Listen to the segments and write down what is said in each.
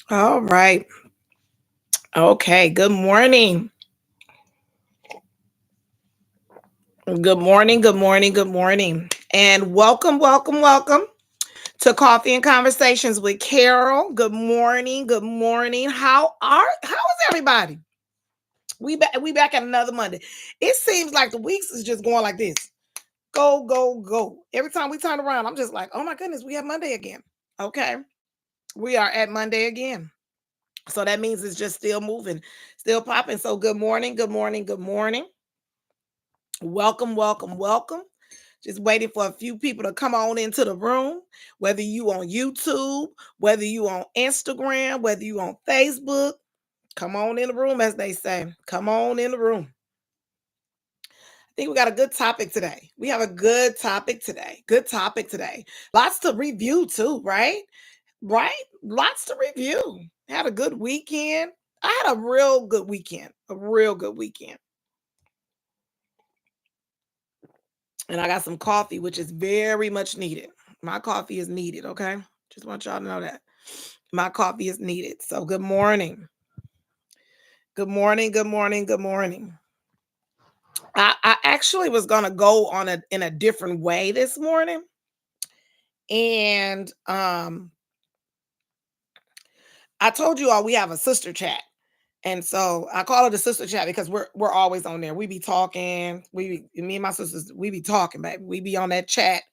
All right. Okay. Good morning. Good morning. Good morning. Good morning. And welcome to Coffee and Conversations with Carol. Good morning. Good morning. How is everybody? We back at another Monday. It seems like the weeks is just going like this. Go, go, go. Every time we turn around, I'm just like, oh my goodness, we have Monday again. Okay. We are at Monday again. So that means it's just still moving, still popping. So good morning, good morning, good morning. Welcome. Just waiting for a few people to come on into the room, whether you on YouTube, whether you on Instagram, whether you on Facebook. Come on in the room, as they say. Come on in the room. I think we got a good topic today. We have a good topic today. Good topic today. Lots to review too, right? Right? Lots to review. Had a good weekend. I had a real good weekend. A real good weekend. And I got some coffee, which is very much needed. My coffee is needed, okay? Just want y'all to know that. My coffee is needed. So good morning. Good morning. Good morning. Good morning. I actually was gonna go on a in a different way this morning. And I told you all we have a sister chat. And so I call it a sister chat because we're always on there. We be talking. Me and my sisters, we be talking, baby. We be on that chat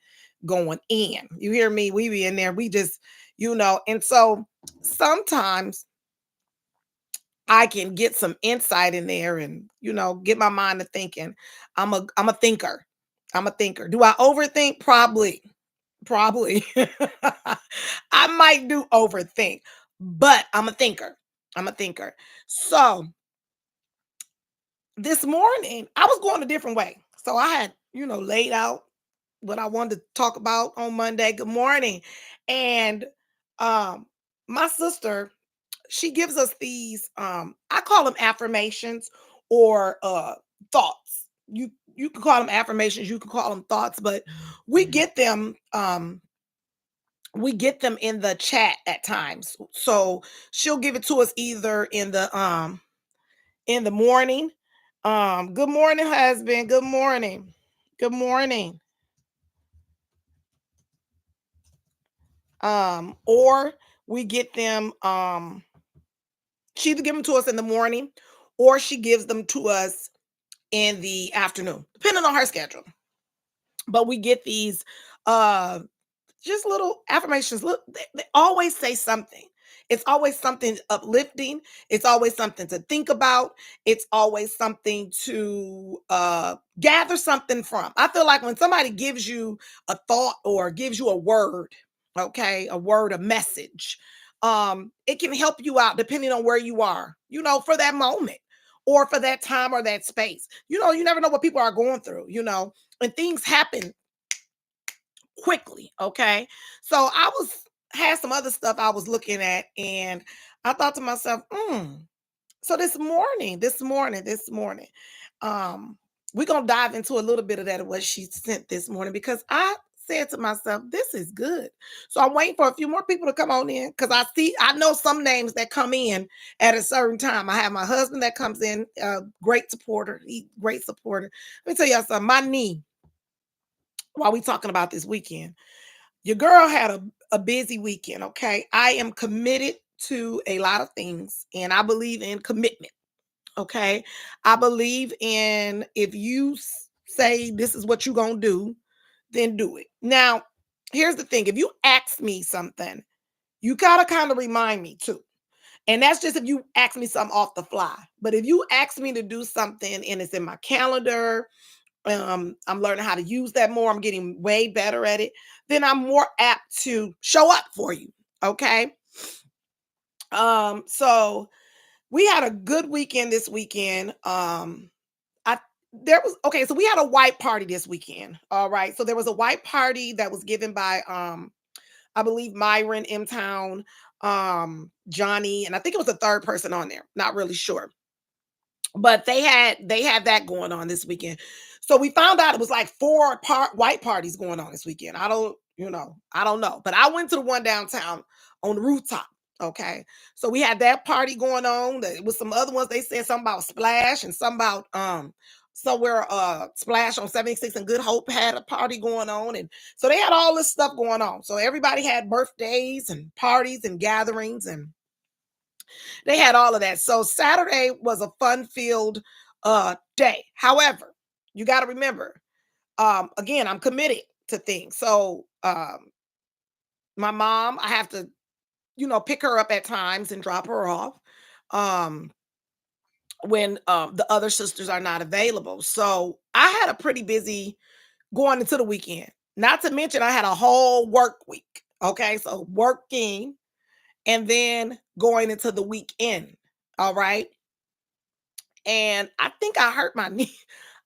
going in. You hear me? We be in there. We just, and so sometimes I can get some insight in there and, get my mind to thinking. I'm a thinker. I'm a thinker. Do I overthink? Probably. Probably. I might do overthink, but I'm a thinker. I'm a thinker. So this morning I was going a different way. So I had, laid out what I wanted to talk about on Monday. Good morning. And um my sister, she gives us these I call them affirmations or thoughts. You can call them affirmations, you can call them thoughts, but we get them in the chat at times. So she'll give it to us either in the morning. Good morning, husband. Good morning. Good morning. Or we get them, she either give them to us in the morning or she gives them to us in the afternoon, depending on her schedule. But we get these uh just little affirmations. Look, they always say something. It's always something uplifting. It's always something to think about. It's always something to gather something from. I feel like when somebody gives you a thought or gives you a word, okay, a word, a message, it can help you out depending on where you are, for that moment or for that time or that space. You never know what people are going through, and things happen quickly. Okay. So I was had some other stuff I was looking at, and I thought to myself, so this morning, um, we're gonna dive into a little bit of that of what she sent this morning because I said to myself, this is good. So I'm waiting for a few more people to come on in because I know some names that come in at a certain time. I have my husband that comes in, great supporter, great supporter. Let me tell y'all something. My knee, while we talking about this weekend, your girl had a busy weekend, okay? I am committed to a lot of things and I believe in commitment, okay? I believe in if you say this is what you're going to do, then do it. Now, here's the thing. If you ask me something, you got to kind of remind me too. And that's just if you ask me something off the fly. But if you ask me to do something and it's in my calendar, I'm learning how to use that more. I'm getting way better at it. Then I'm more apt to show up for you. Okay. So we had a good weekend this weekend. I there was okay, so we had a white party this weekend. All right. So there was a white party that was given by I believe Myron M Town, Johnny, and I think it was a third person on there. Not really sure, but they had that going on this weekend. So we found out it was like white parties going on this weekend. I don't know, but I went to the one downtown on the rooftop. Okay. So we had that party going on. There was some other ones. They said something about Splash and something about somewhere Splash on 76 and Good Hope had a party going on. And so they had all this stuff going on. So everybody had birthdays and parties and gatherings, and they had all of that. So Saturday was a fun-filled day. However, you got to remember, again, I'm committed to things. So my mom, I have to, pick her up at times and drop her off. Um, when the other sisters are not available. So I had a pretty busy going into the weekend. Not to mention, I had a whole work week. Okay. So working and then going into the weekend. All right. And I think I hurt my knee.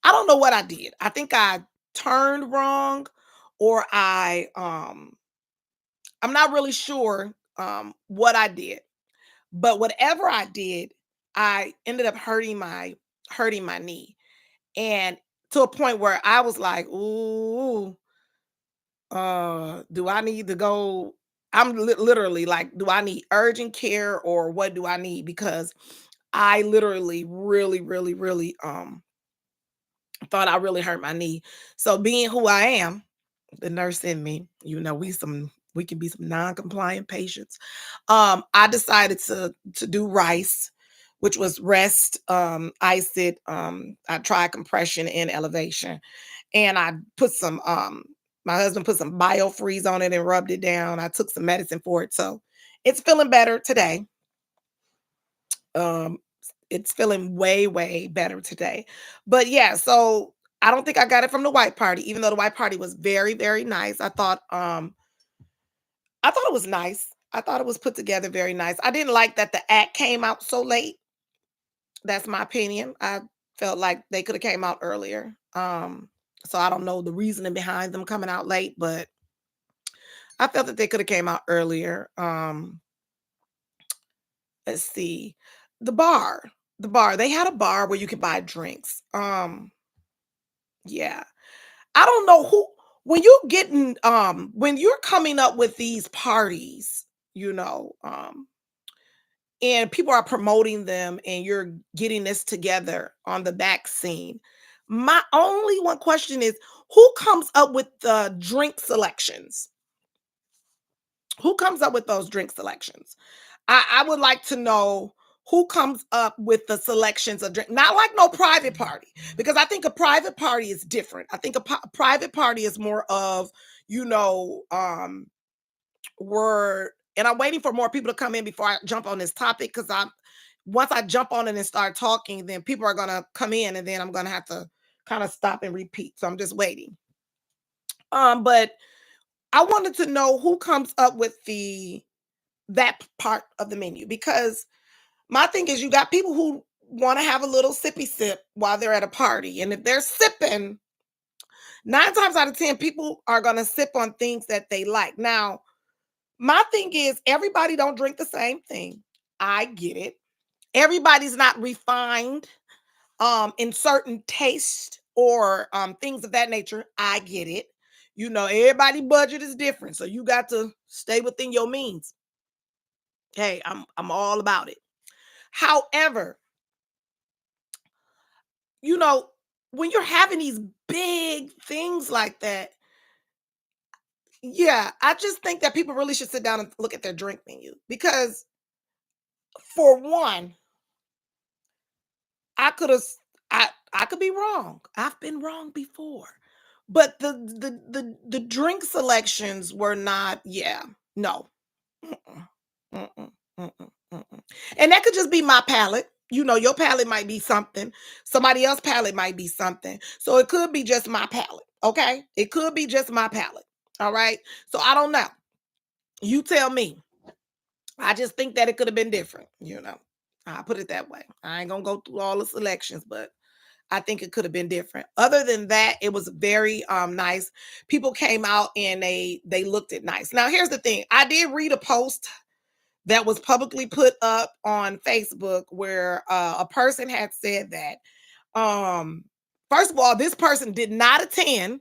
I don't know what I did. I think I turned wrong, or I'm not really sure what I did. But whatever I did, I ended up hurting my knee. And to a point where I was like, "Ooh, do I need to go?" I'm literally like, "Do I need urgent care or what do I need?" Because I literally really, really, really thought I really hurt my knee. So being who I am, the nurse in me, we can be some non-compliant patients. I decided to do rice, which was rest, ice it. I tried compression and elevation, and I put some. My husband put some biofreeze on it and rubbed it down. I took some medicine for it, so it's feeling better today. Um, it's feeling way, way better today. But yeah, so I don't think I got it from the white party, even though the white party was very, very nice. I thought it was nice. I thought it was put together very nice. I didn't like that the act came out so late. That's my opinion. I felt like they could have came out earlier. So I don't know the reasoning behind them coming out late, but I felt that they could have came out earlier. Let's see. The bar. The bar. They had a bar where you could buy drinks. Yeah. I don't know when you're coming up with these parties, and people are promoting them and you're getting this together on the back scene. My only one question is, who comes up with the drink selections? Who comes up with those drink selections? I would like to know who comes up with the selections of drink. Not like no private party, because I think a private party is different. I think a private party is more of, you know, we're and I'm waiting for more people to come in before I jump on this topic, because I'm once I jump on it and start talking, then people are gonna come in and then I'm gonna have to kind of stop and repeat. So I'm just waiting. But I wanted to know who comes up with the that part of the menu, because my thing is, you got people who want to have a little sippy sip while they're at a party. And if they're sipping, 9 times out of 10, people are going to sip on things that they like. Now, my thing is, everybody don't drink the same thing. I get it. Everybody's not refined in certain taste or things of that nature. I get it. Everybody budget is different. So you got to stay within your means. Hey, I'm all about it. However, you know, when you're having these big things like that, yeah, I just think that people really should sit down and look at their drink menu, because for one, I could have I could be wrong. I've been wrong before. But the drink selections were not, yeah, no. Mm-mm, mm-mm, mm-mm, mm-mm. And that could just be my palate. Your palate might be something. Somebody else's palate might be something. So it could be just my palate. Okay. It could be just my palate. All right. So I don't know. You tell me. I just think that it could have been different. I'll put it that way. I ain't gonna go through all the selections, but I think it could have been different. Other than that, it was very nice. People came out and they looked it nice. Now, here's the thing. I did read a post that was publicly put up on Facebook where a person had said that, first of all, this person did not attend.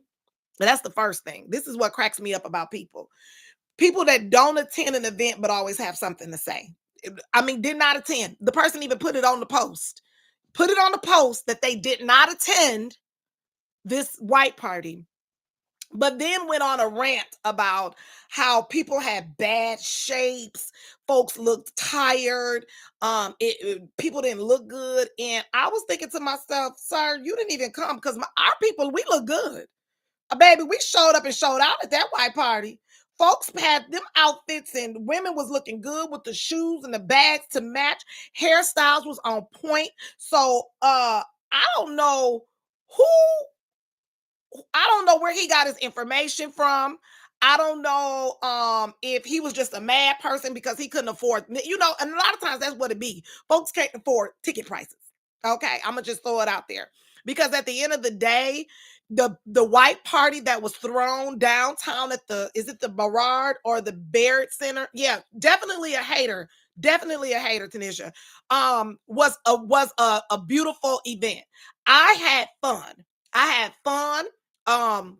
That's the first thing. This is what cracks me up about people. People that don't attend an event but always have something to say. I mean, did not attend. The person even put it on the post. Put it on the post that they did not attend this white party, but then went on a rant about how people had bad shapes, folks looked tired, people didn't look good. And I was thinking to myself, sir, you didn't even come because our people, we look good. Baby, we showed up and showed out at that white party. Folks had them outfits and women was looking good with the shoes and the bags to match. Hairstyles was on point. So I don't know who I don't know where he got his information from. I don't know if he was just a mad person because he couldn't afford, and a lot of times that's what it be. Folks can't afford ticket prices. Okay, I'm gonna just throw it out there. Because at the end of the day, the white party that was thrown downtown at is it the Barrard or the Barrett Center? Yeah, definitely a hater. Definitely a hater, Tanisha. Was a beautiful event. I had fun. I had fun. um,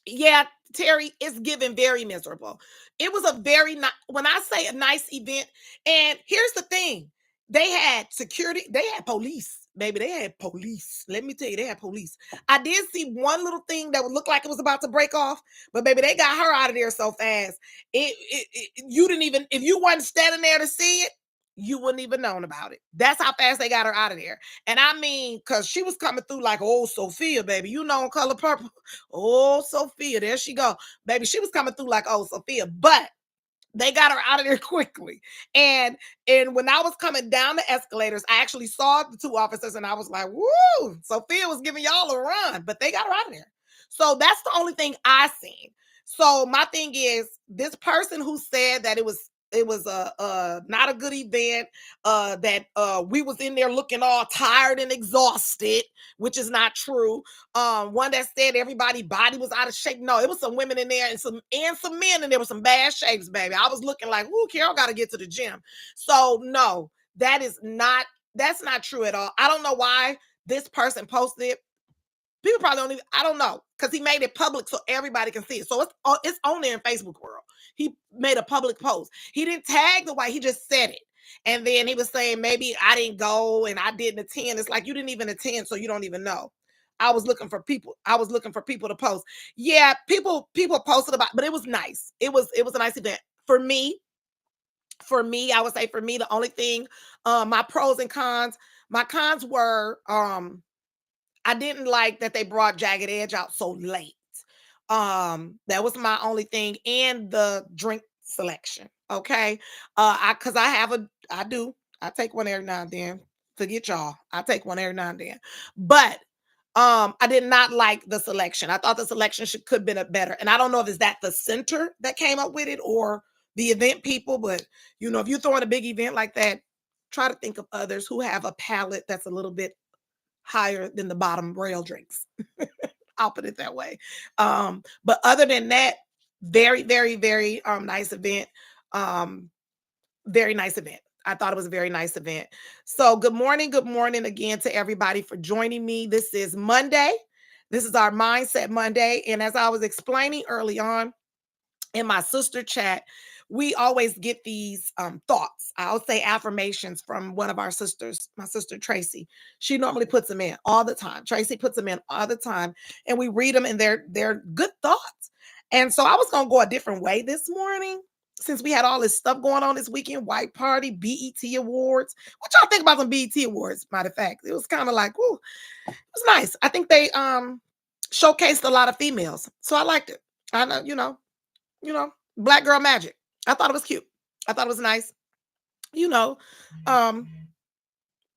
yeah, Terry, it's given very miserable. It was a very nice, when I say a nice event, and here's the thing, they had security, they had police, baby, they had police. Let me tell you, they had police. I did see one little thing that would look like it was about to break off, but baby, they got her out of there so fast. You didn't even, if you wasn't standing there to see it, you wouldn't even known about it. That's how fast they got her out of there. And I mean, because she was coming through like, oh, Sophia, baby, on Color Purple. Oh, Sophia, there she go. Baby, she was coming through like, oh, Sophia, but they got her out of there quickly. And when I was coming down the escalators, I actually saw the two officers and I was like, woo, Sophia was giving y'all a run, but they got her out of there. So that's the only thing I seen. So my thing is, this person who said that it was a not a good event, that we was in there looking all tired and exhausted, which is not true. One that said everybody body was out of shape. No, it was some women in there and some men, and there was some bad shapes, baby. I was looking like, ooh, Carol got to get to the gym. So no, that's not true at all. I don't know why this person posted it. People probably don't even, I don't know, because he made it public so everybody can see it. So it's on there in Facebook world. He made a public post. He didn't tag the white, he just said it. And then he was saying, maybe I didn't go and I didn't attend. It's like you didn't even attend, so you don't even know. I was looking for people. I was looking for people to post. Yeah, people posted about, but it was nice. It was a nice event. For me, I would say for me, the only thing, my pros and cons, my cons were I didn't like that they brought Jagged Edge out so late. That was my only thing, and the drink selection. Okay. I do. I take one every now and then. Forget y'all. I take one every now and then. But I did not like the selection. I thought the selection could have been a better. And I don't know if it's that the center that came up with it or the event people, but if you're throwing a big event like that, try to think of others who have a palate that's a little bit higher than the bottom rail drinks. I'll put it that way. But other than that, very, very, very nice event. Um, very nice event. I thought it was a very nice event. So good morning again to everybody for joining me. This is Monday. This is our Mindset Monday. And as I was explaining early on, in my sister chat, we always get these thoughts. I'll say affirmations from one of our sisters, my sister Tracy. She normally puts them in all the time. Tracy puts them in all the time, and we read them, and they're good thoughts. And so I was gonna go a different way this morning. Since we had all this stuff going on this weekend, White Party, BET Awards. What y'all think about some BET Awards? Matter of fact, it was kind of like, ooh, it was nice. I think they showcased a lot of females, so I liked it. I know, Black girl magic. I thought it was cute. I thought it was nice. You know, um,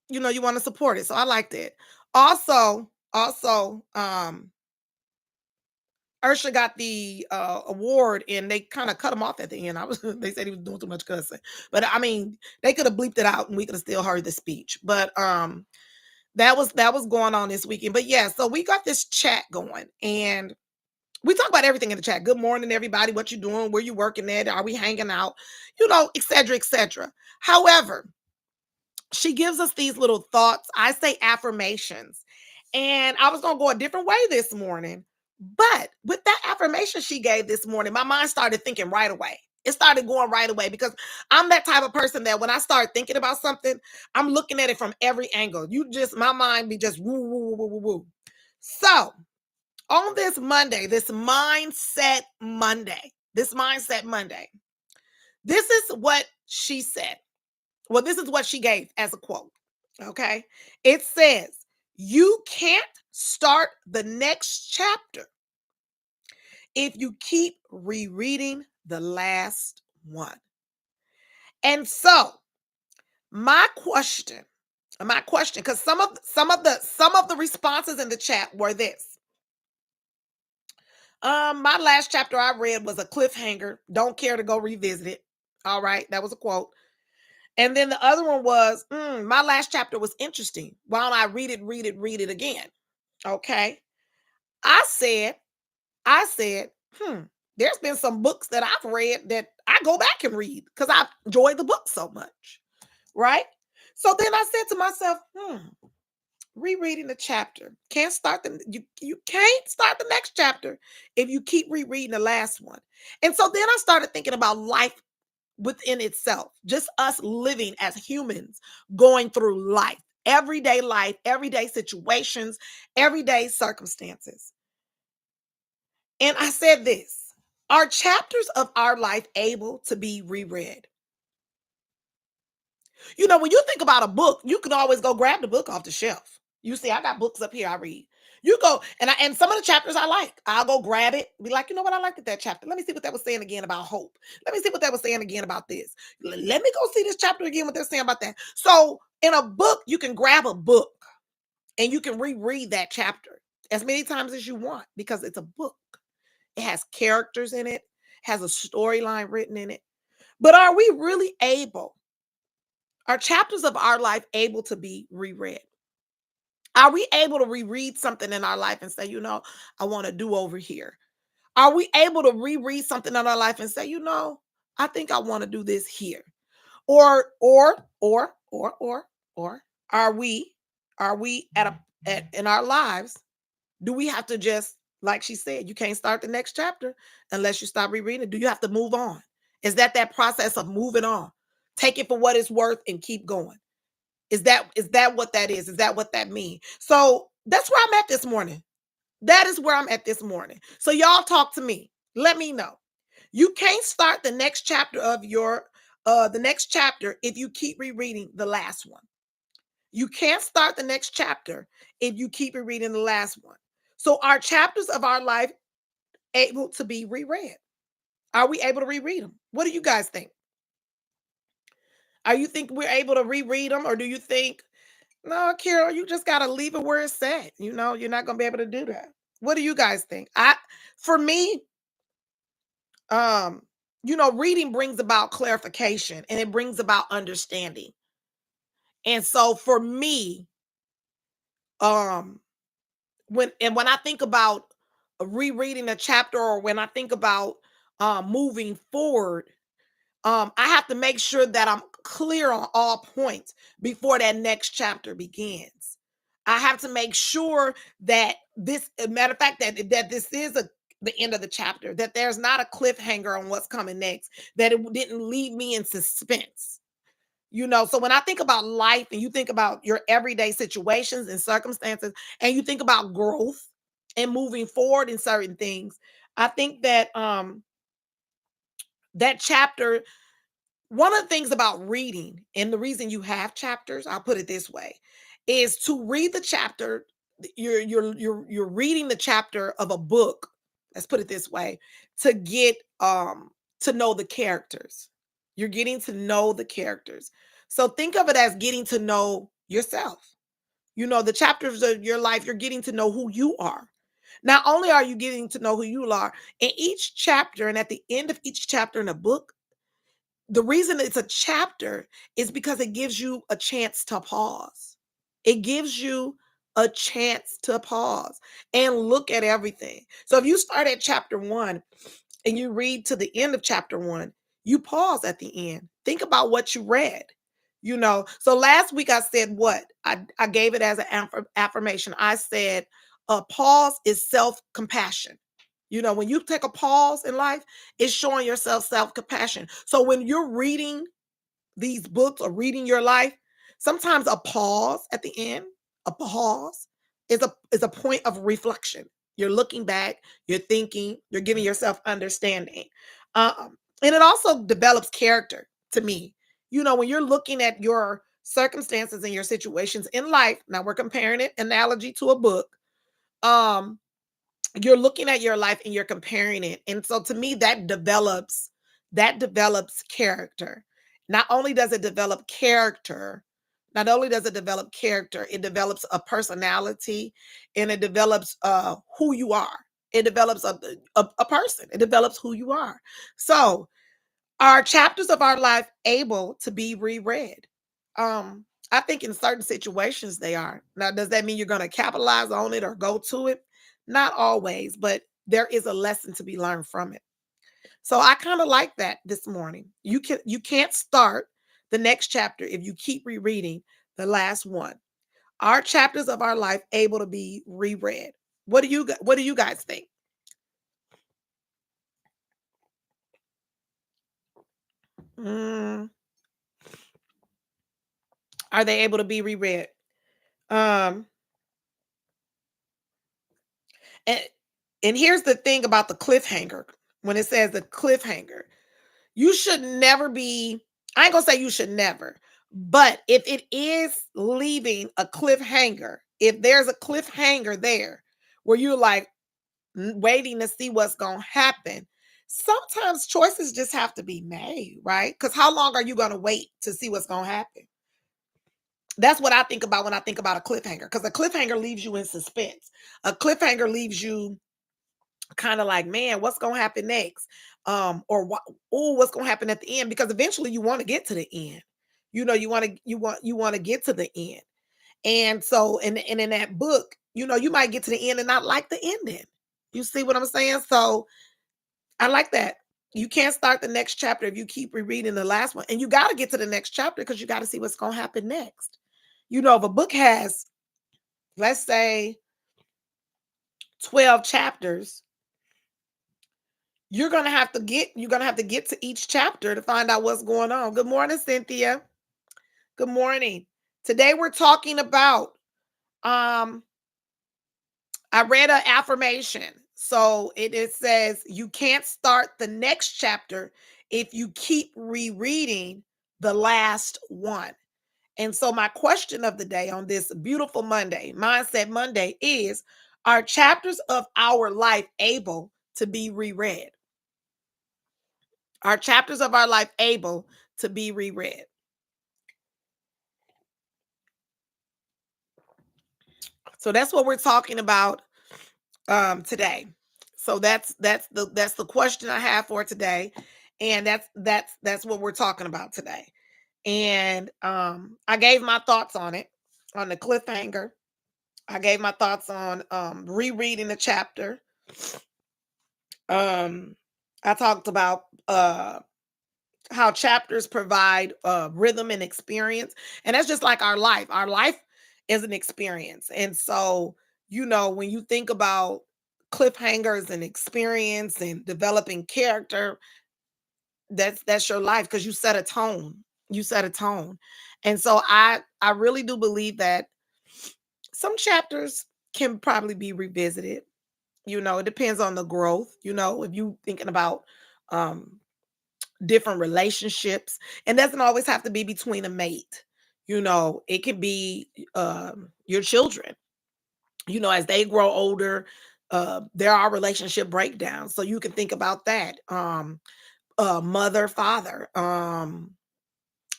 you want to support it. So I liked it. Also, Ursha got the award and they kind of cut him off at the end. They said he was doing too much cussing. But I mean, they could have bleeped it out and we could have still heard the speech. But that was going on this weekend. But yeah, so we got this chat going and we talk about everything in the chat. Good morning, everybody. What you doing? Where you working at? Are we hanging out? Et cetera, et cetera. However, she gives us these little thoughts. I say affirmations. And I was going to go a different way this morning. But with that affirmation she gave this morning, my mind started thinking right away. It started going right away because I'm that type of person that when I start thinking about something, I'm looking at it from every angle. My mind be just woo, woo, woo, woo, woo, woo. So on this mindset Monday, this is what she said. Well, this is what she gave as a quote. Okay. It says, you can't start the next chapter if you keep rereading the last one. And so my question, because some of the responses in the chat were this. My last chapter I read was a cliffhanger. Don't care to go revisit it. All right, that was a quote. And then the other one was, my last chapter was interesting. Why don't I read it again? Okay. I said, I said, there's been some books that I've read that I go back and read because I enjoy the book so much. Right. So then I said to myself, rereading the chapter. You can't start the next chapter if you keep rereading the last one. And so then I started thinking about life within itself, just us living as humans, going through life, everyday situations, everyday circumstances. And I said this, are chapters of our life able to be reread? When you think about a book, you can always go grab the book off the shelf. You see, I got books up here I read. You go, and some of the chapters I like, I'll go grab it, be like, you know what, I liked that chapter. Let me see what that was saying again about hope. Let me see what that was saying again about this. Let me go see this chapter again, what they're saying about that. So in a book, you can grab a book and you can reread that chapter as many times as you want because it's a book. It has characters in it, has a storyline written in it. But are chapters of our life able to be reread? Are we able to reread something in our life and say, I want to do over here? Are we able to reread something in our life and say, I think I want to do this here? Or are we in our lives, do we have to just, like she said, you can't start the next chapter unless you stop rereading? Do you have to move on? Is that process of moving on? Take it for what it's worth and keep going. Is that what that is? Is that what that means? So that's where I'm at this morning. That is where I'm at this morning. So y'all talk to me. Let me know. You can't start the next chapter if you keep rereading the last one. You can't start the next chapter if you keep rereading the last one. So are chapters of our life able to be reread? Are we able to reread them? What do you guys think? Are you think we're able to reread them, or do you think, no, Carol, you just got to leave it where it's at? You're not going to be able to do that. What do you guys think? For me, um, reading brings about clarification and it brings about understanding. And so for me, um, when I think about rereading a chapter, or when I think about moving forward, I have to make sure that I'm clear on all points before that next chapter begins. I have to make sure that matter of fact, that this is the end of the chapter, that there's not a cliffhanger on what's coming next, that it didn't leave me in suspense. So when I think about life and you think about your everyday situations and circumstances, and you think about growth and moving forward in certain things, I think that that chapter, one of the things about reading, and the reason you have chapters, I'll put it this way, is to read the chapter. You're reading the chapter of a book. Let's put it this way, to get to know the characters. You're getting to know the characters. So think of it as getting to know yourself. The chapters of your life, you're getting to know who you are. Not only are you getting to know who you are in each chapter, and at the end of each chapter in a book, the reason it's a chapter is because it gives you a chance to pause. It gives you a chance to pause and look at everything. So if you start at chapter 1 and you read to the end of chapter 1, you pause at the end. Think about what you read. So last week I said what? I gave it as an affirmation. I said, A pause is self-compassion. When you take a pause in life, it's showing yourself self-compassion. So when you're reading these books or reading your life, sometimes a pause at the end, a pause is a point of reflection. You're looking back, you're thinking, you're giving yourself understanding. And it also develops character to me. When you're looking at your circumstances and your situations in life, now we're comparing it analogy to a book. Um, you're looking at your life and you're comparing it. And so to me, that develops character. Not only does it develop character, not only does it develop character, it develops a personality, and it develops who you are. It develops a person. It develops who you are. So are chapters of our life able to be reread? I think in certain situations they are. Now, does that mean you're going to capitalize on it or go to it? Not always, but there is a lesson to be learned from it. So I kind of like that this morning. You can't start the next chapter if you keep rereading the last one. Are chapters of our life able to be reread? What do you guys think? Mm, are they able to be reread? Um, and and here's the thing about the cliffhanger. When it says the cliffhanger, you should never be, I ain't gonna say you should never, but if it is leaving a cliffhanger, if there's a cliffhanger there where you're like waiting to see what's gonna happen, sometimes choices just have to be made, right? Because how long are you gonna wait to see what's gonna happen? That's what I think about when I think about a cliffhanger, because a cliffhanger leaves you in suspense. A cliffhanger leaves you kind of like, man, what's gonna happen next? Or what, oh, what's gonna happen at the end? Because eventually you want to get to the end. You want to get to the end. And so, and in that book, you might get to the end and not like the ending. You see what I'm saying? So I like that. You can't start the next chapter if you keep rereading the last one. And you got to get to the next chapter because you got to see what's gonna happen next. If a book has, let's say, 12 chapters, you're gonna have to get to each chapter to find out what's going on. Good morning, Cynthia. Good morning. Today we're talking about um I read an affirmation. So it says you can't start the next chapter if you keep rereading the last one. And so my question of the day on this beautiful Monday, Mindset Monday, is, are chapters of our life able to be reread? Are chapters of our life able to be reread? So that's what we're talking about today. So that's the question I have for today, and that's what we're talking about today. And I gave my thoughts on it, on the cliffhanger. I gave my thoughts on rereading the chapter. Um, I talked about how chapters provide rhythm and experience, and that's just like our life. Our life is an experience. And so when you think about cliffhangers and experience and developing character, that's your life, because you set a tone. And so I really do believe that some chapters can probably be revisited. It depends on the growth. If you thinking about um different relationships, and doesn't always have to be between a mate. It can be your children. As they grow older, there are relationship breakdowns, so you can think about that. Mother, father,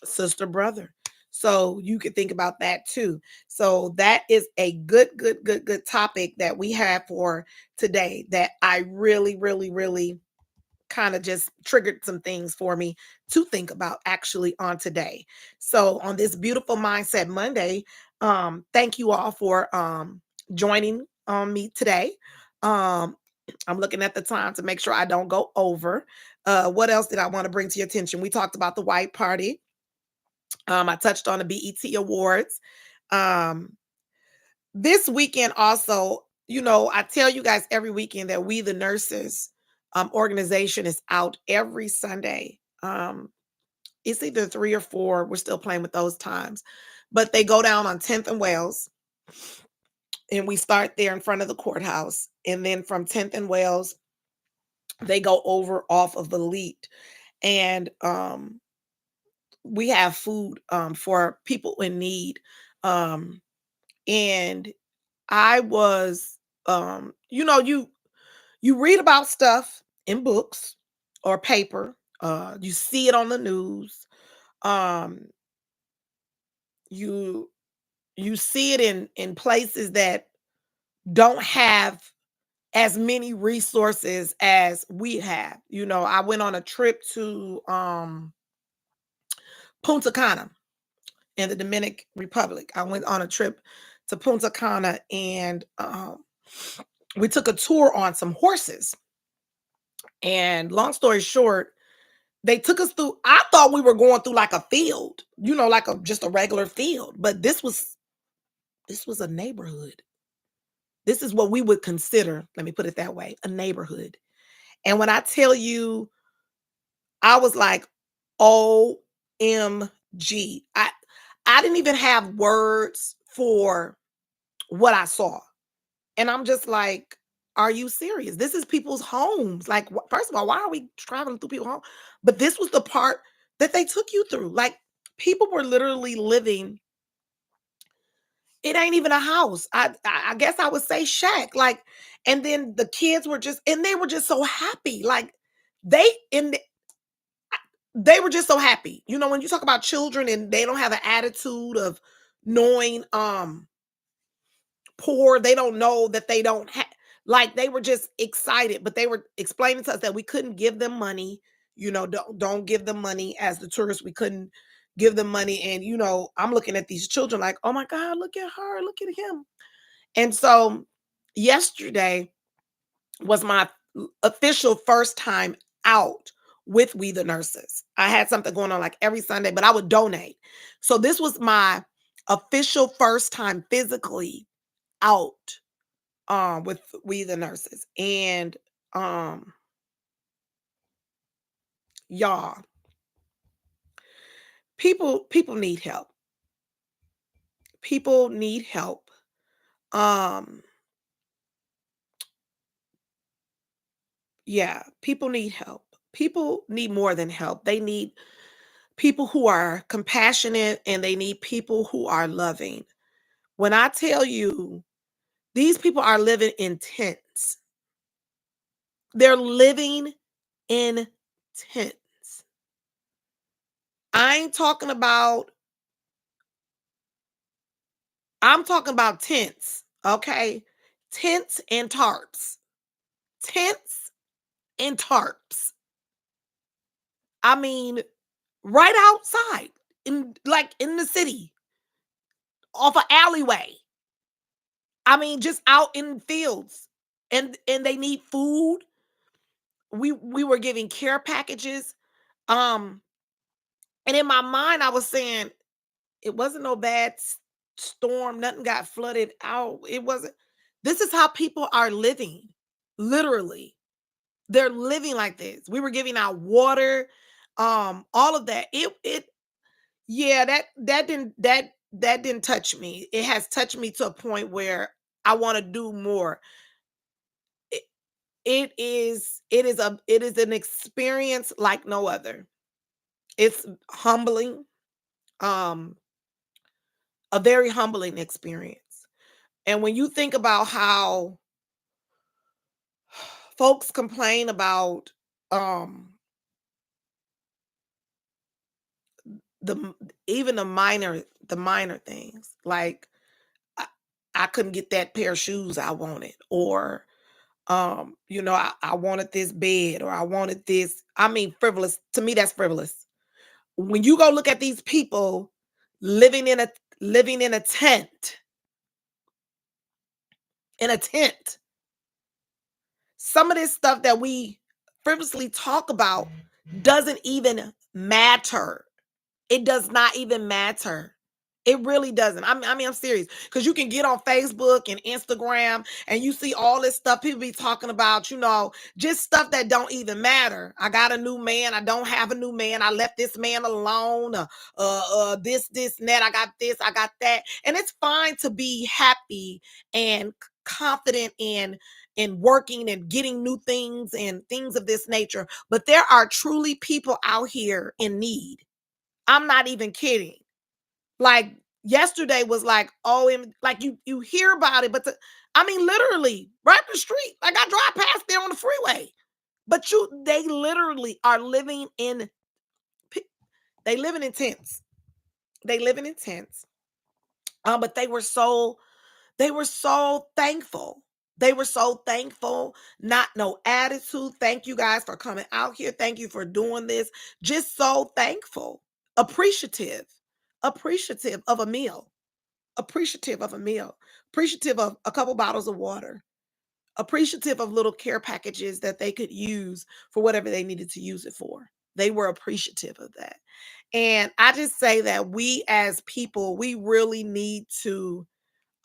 sister, brother. So you can think about that too. So that is a good topic that we have for today, that I really, really, really kind of just triggered some things for me to think about actually on today. So on this beautiful Mindset Monday, thank you all for joining me today. Um, I'm looking at the time to make sure I don't go over. What else did I want to bring to your attention? We talked about the white party. I touched on the BET Awards. Um, this weekend also, I tell you guys every weekend that We the Nurses organization is out every Sunday. It's either 3 or 4. We're still playing with those times, but they go down on 10th and Wales, and we start there in front of the courthouse, and then from 10th and Wales, they go over off of Elite, and we have food for people in need. Um, and I was, you read about stuff in books or paper. You see it on the news. Um, you you see it in places that don't have as many resources as we have. I went on a trip to Punta Cana in the Dominican Republic. I went on a trip to Punta Cana, and we took a tour on some horses. And long story short, they took us through. I thought we were going through like a field, like just a regular field, but this was a neighborhood. This is what we would consider, let me put it that way, a neighborhood. And when I tell you, I was like, OMG. I didn't even have words for what I saw. And I'm just like, are you serious? This is people's homes. Like, first of all, why are we traveling through people's homes? But this was the part that they took you through. Like, people were literally living. It ain't even a house. I guess I would say shack. Like, and then the kids were and they were just so happy. Like, they in the, they were just so happy. When you talk about children and they don't have an attitude of knowing poor, they don't know that they don't have, like, they were just excited, but they were explaining to us that we couldn't give them money. Don't give them money as the tourists. We couldn't give them money. And I'm looking at these children like, oh my God, look at her, look at him. And so yesterday was my official first time out with We the Nurses. I had something going on like every Sunday, but I would donate. So this was my official first time physically out with We the Nurses. And y'all, people need help. People need help. Um yeah, people need help. People need more than help. They need people who are compassionate, and they need people who are loving. When I tell you, these people are living in tents. They're living in tents. I ain't talking about, I'm talking about tents, okay? Tents and tarps. Tents and tarps. I mean, right outside, in the city, off an alleyway. I mean, just out in fields. And they need food. We were giving care packages. Um, and in my mind, I was saying, it wasn't no bad storm. Nothing got flooded out. It wasn't. This is how people are living. Literally. They're living like this. We were giving out water, all of that. It yeah, that didn't touch me. It has touched me to a point where I want to do more. It, it is an experience like no other. It's humbling. Um a very humbling experience. And when you think about how folks complain about um the even the minor things, like, I, I couldn't get that pair of shoes I wanted, or I wanted this bed, or I wanted this. I mean, frivolous. To me, that's frivolous. When you go look at these people living in a living in a tent, some of this stuff that we frivolously talk about doesn't even matter. It does not even matter. It really doesn't. I'm serious. Because you can get on Facebook and Instagram and you see all this stuff people be talking about, just stuff that don't even matter. I got a new man. I don't have a new man. I left this man alone. This, and that. I got this, I got that. And it's fine to be happy and confident in working and getting new things and things of this nature. But there are truly people out here in need. I'm not even kidding. Like yesterday was like, oh, like you hear about it, but literally right up the street. Like I drive past there on the freeway, but they literally are living in they living in tents. They living in tents. But they were so thankful. They were so thankful, not no attitude. Thank you guys for coming out here. Thank you for doing this. Just so thankful, appreciative, appreciative of a meal, appreciative of a meal, appreciative of a couple bottles of water, appreciative of little care packages that they could use for whatever they needed to use it for. They were appreciative of that. And I just say that we as people, we really need to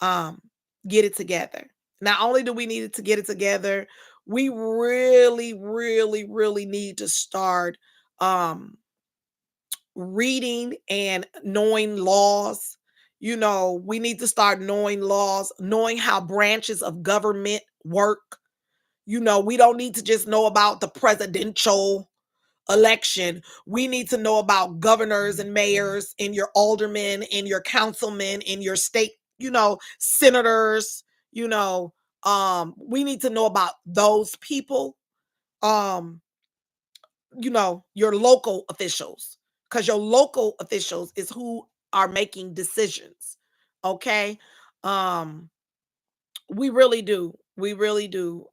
um, get it together. Not only do we need to get it together, we really, really, really need to start reading and knowing laws. We need to start knowing laws, knowing how branches of government work. We don't need to just know about the presidential election. We need to know about governors and mayors and your aldermen and your councilmen and your state, senators, we need to know about those people. Um, your local officials, because your local officials is who are making decisions. Okay. Um, we really do. We really do.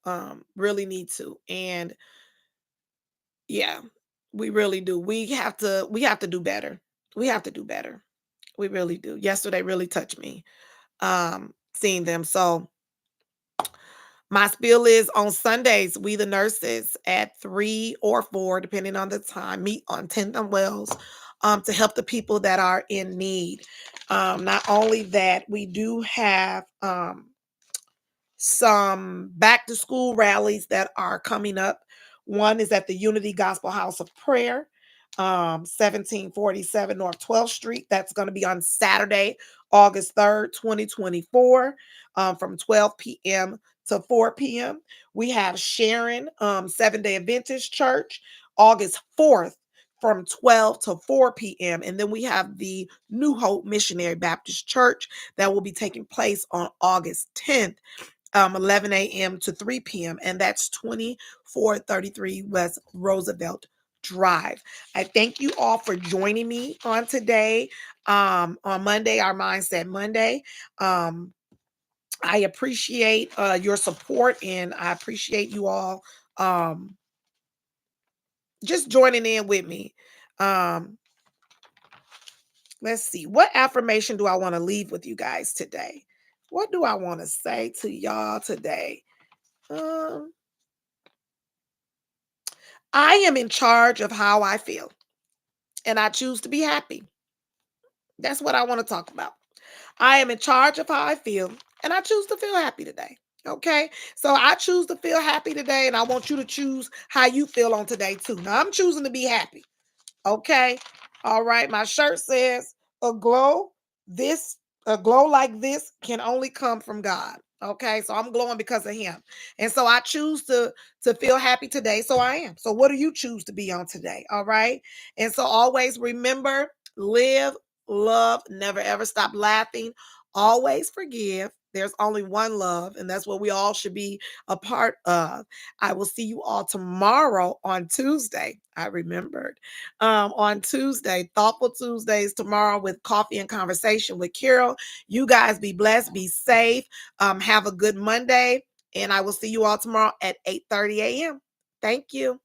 Really need to. And yeah, we really do. We have to do better. We have to do better. We really do. Yesterday really touched me. Seeing them. So my spiel is on Sundays, we the nurses at 3 or 4, depending on the time, meet on 10th and Wells to help the people that are in need. Not only that, we do have some back to school rallies that are coming up. One is at the Unity Gospel House of Prayer, 1747 North 12th Street. That's going to be on Saturday, August 3rd, 2024, from 12 p.m. to 4 p.m. We have Sharon, Seventh-day Adventist Church, August 4th from 12 to 4 p.m. And then we have the New Hope Missionary Baptist Church that will be taking place on August 10th, 11 a.m. to 3 p.m. And that's 2433 West Roosevelt Drive. I thank you all for joining me on today. On Monday, our Mindset Monday. I appreciate your support, and I appreciate you all just joining in with me. Let's see. What affirmation do I want to leave with you guys today? What do I want to say to y'all today? I am in charge of how I feel, and I choose to be happy. That's what I want to talk about. I am in charge of how I feel, and I choose to feel happy today. Okay. So I choose to feel happy today, and I want you to choose how you feel on today too. Now I'm choosing to be happy. Okay. All right. My shirt says a glow. This a glow like this can only come from God. Okay. So I'm glowing because of him. And so I choose to feel happy today. So I am. So what do you choose to be on today? All right. And so always remember, live, love, never ever stop laughing, always forgive. There's only one love, and that's what we all should be a part of. I will see you all tomorrow on Tuesday. I remembered on Tuesday, Thoughtful Tuesdays tomorrow with Coffee and Conversation with Carol. You guys be blessed, be safe, have a good Monday, and I will see you all tomorrow at 8:30 a.m. Thank you.